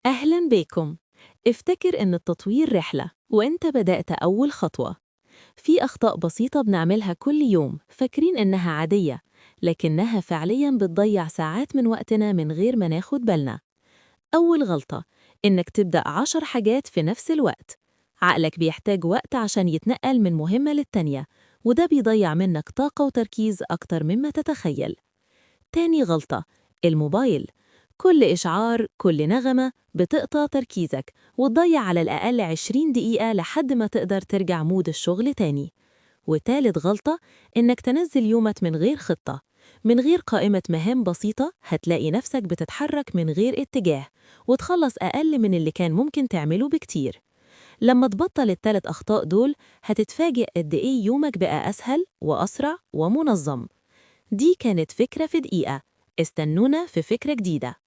أهلاً بيكم. افتكر إن التطوير رحلة وإنت بدأت أول خطوة. في أخطاء بسيطة بنعملها كل يوم فاكرين إنها عادية، لكنها فعلياً بتضيع ساعات من وقتنا من غير ما ناخد بالنا. أول غلطة إنك تبدأ 10 حاجات في نفس الوقت. عقلك بيحتاج وقت عشان يتنقل من مهمة للتانية، وده بيضيع منك طاقة وتركيز أكتر مما تتخيل. تاني غلطة، الموبايل. كل إشعار، كل نغمة بتقطع تركيزك وتضيع على الأقل 20 دقيقة لحد ما تقدر ترجع مود الشغل تاني. وتالت غلطة، إنك تنزل يومك من غير خطة. من غير قائمة مهام بسيطة هتلاقي نفسك بتتحرك من غير اتجاه، وتخلص أقل من اللي كان ممكن تعمله بكتير. لما تبطل التلات أخطاء دول هتتفاجئ قد إيه يومك بقى أسهل وأسرع ومنظم. دي كانت فكرة في دقيقة. استنونا في فكرة جديدة.